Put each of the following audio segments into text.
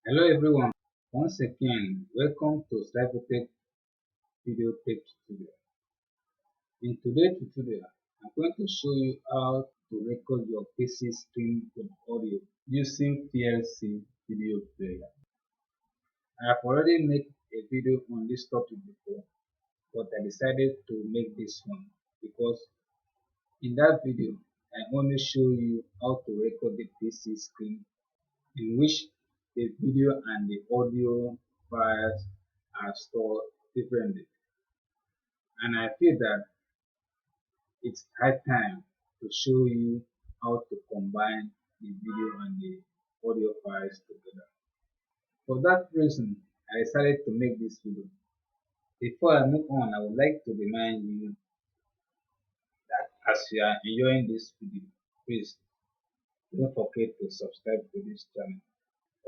Hello everyone, once again welcome to Cybertech Video Tech Tutorial. In today's tutorial, I'm going to show you how to record your PC screen with audio using VLC video player. I have already made a video on this topic before, but I decided to make this one because in that video I only show you how to record the PC screen in which the video and the audio files are stored differently. And I feel that it's high time to show you how to combine the video and the audio files together. For that reason, I decided to make this video. Before I move on, I would like to remind you that as you are enjoying this video, please don't forget to subscribe to this channel.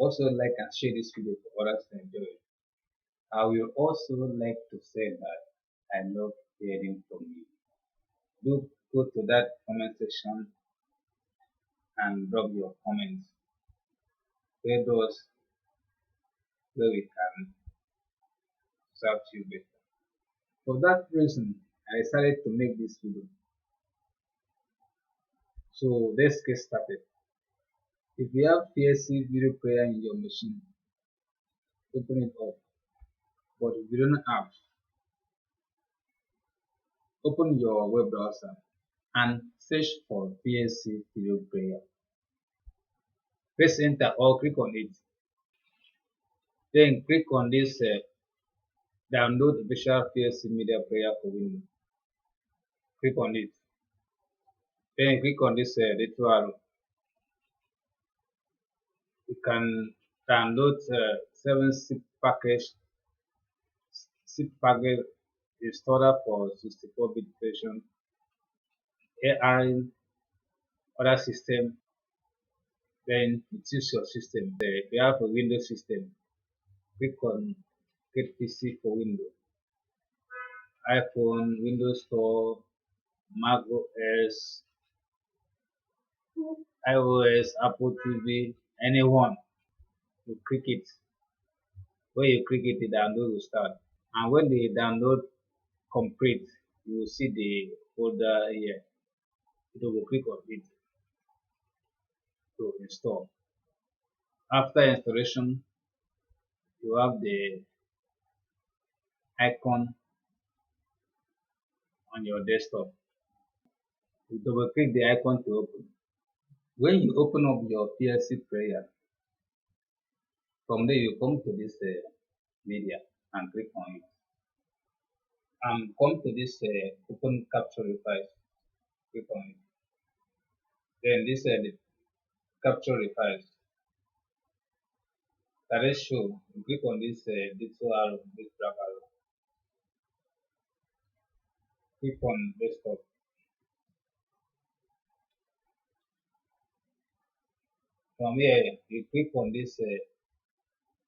Also like and share this video for others to enjoy it. I will also like to say that I love hearing from you. Do go to that comment section and drop your comments. Tell us where we can serve you better. For that reason, I decided to make this video. So let's get started. If you have VLC video player in your machine, open it up. But if you don't have, open your web browser and search for VLC video player. Press enter or click on it. Then click on this download official VLC media player for Windows. Click on it. Then click on this little arrow. You can download 7-zip package installer for 64-bit version, AI, other system. Then choose your system. If you have a Windows system, click on Get PC for Windows, iPhone, Windows Store, Mac OS, iOS, Apple TV, anyone. You click it. When you click it, the download will start. And when the download complete, you will see the folder here. You will click on it to install. After installation, you have the icon on your desktop. You double click the icon to open. When you open up your VLC player, from there you come to this media and click on it. And come to this open capture files. Click on it. Then this the capture files. That is show. You click on this little arrow, this black arrow. Click on desktop. From here, you click on this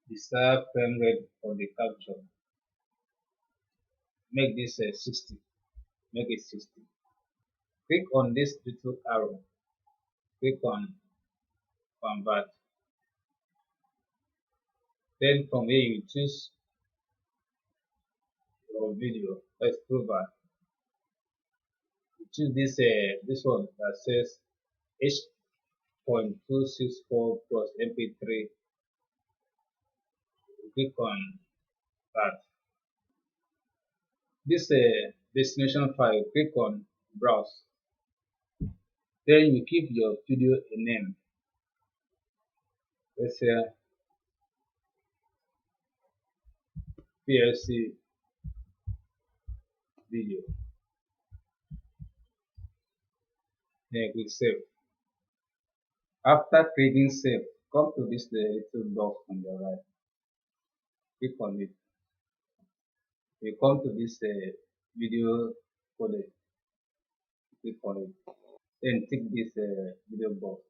desired frame rate for the capture. Make this 60. Make it 60. Click on this little arrow. Click on convert. Then from here you choose your video. Let's prove that. You choose this one that says H.264 plus MP3. Click on that. This destination file, click on browse. Then you give your video a name. Let's say VLC video. Then click save. After clicking save, come to this little box on the right. Click on it. You come to this video folder. Click on it. Then tick this video box.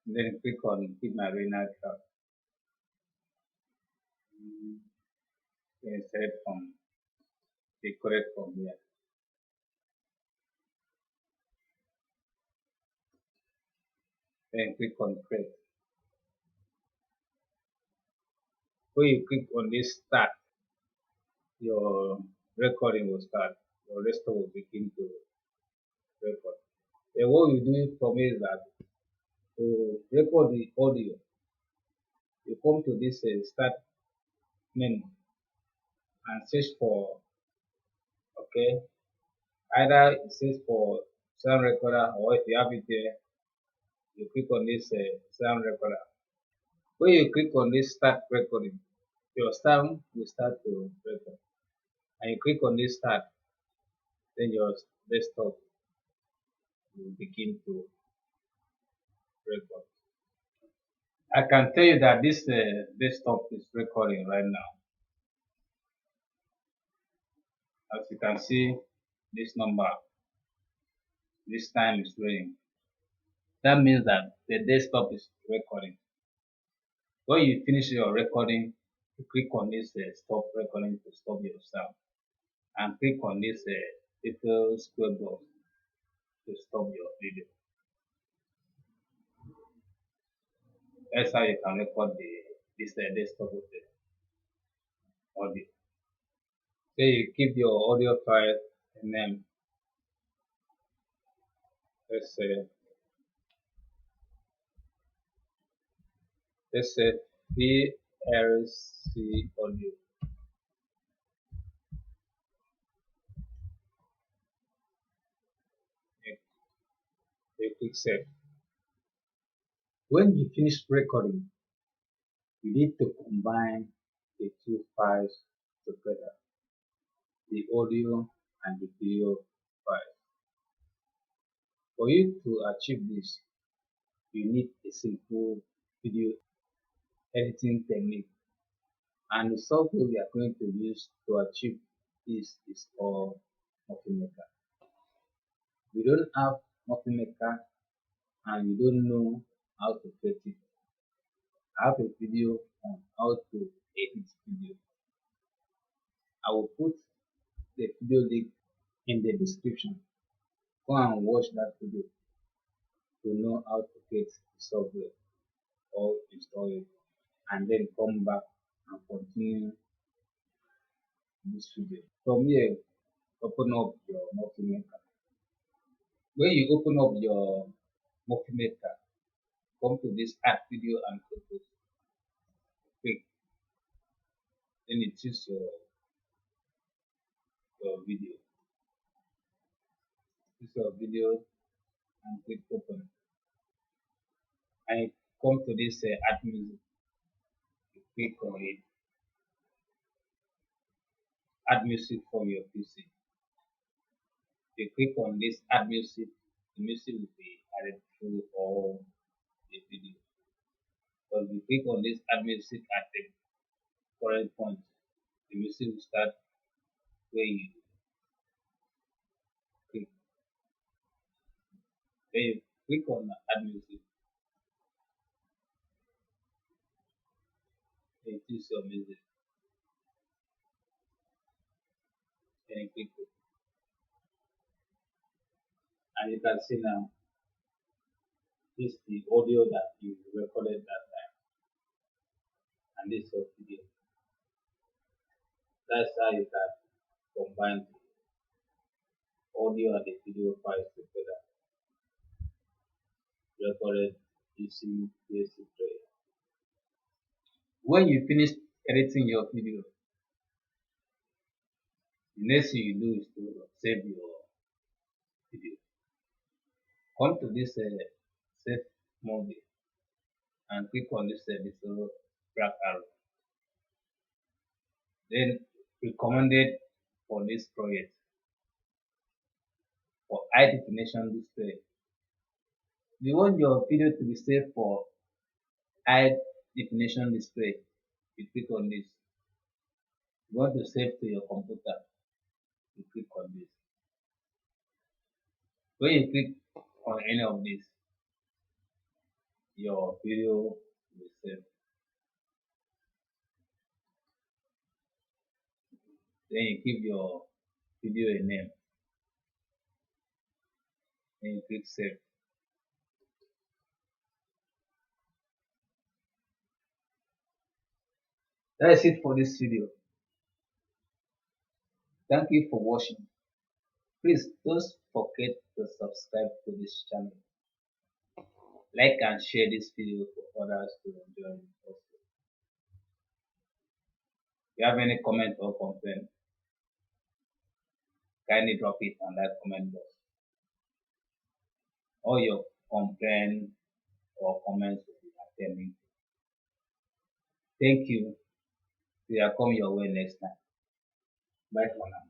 Then click on keep my arena tab. Then select from the correct from here. Then click on create. When you click on this start, your recording will start. Your desktop will begin to record. Then what you do for me is that to record the audio, you come to this start menu and search for, okay, either it says for sound recorder, or if you have it there, you click on this sound recorder. When you click on this start recording, your sound will start to record. And you click on this start, then your desktop will begin to record. I can tell you that this desktop is recording right now. As you can see, this number, this time is running. That means that the desktop is recording. When you finish your recording, you click on this stop recording to stop your sound, and click on this little square box to stop your video. That's how you can record this desktop with the audio. So you keep your audio file and then let's say VLC audio. You click save. When you finish recording, you need to combine the two files together, the audio and the video file. For you to achieve this, you need a simple video editing technique, and the software we are going to use to achieve this is called Maker. We don't have Maker and you don't know how to create it. I have a video on how to edit video. I will put the video link in the description. Go and watch that video to know how to create the software or install it, and then come back and continue this video. From here, open up your Maker. When you open up your Maker, come to this add video and photos. Click. Then you choose your video. Choose your video and click open. And you come to this add music. You click on it. Add music from your PC. You click on this add music, the music will be added through all the video. But if you click on this add music at the current point, the music will start where you click. Then you click on add music. Then you choose your music. Then you click it. And you can see now, this is the audio that you recorded that time. And this is your video. That's how you can combine the audio and the video files together. Recorded using VLC player. When you finish editing your video, the next thing you do is to save your video. Come to this save movie and click on this little black arrow. Then recommended for this project for high definition display. If you want your video to be saved for high definition display, you click on this. If you want to save to your computer, you click on this. When you click on any of these, your video will save. Then you give your video a name. Then you click save. That is it for this video. Thank you for watching. Please don't forget to subscribe to this channel. Like and share this video for others to enjoy it also. If you have any comment or complaint, kindly drop it on that comment box. All your complaint or comments will be attending. Thank you. We are coming your way next time. Bye for now.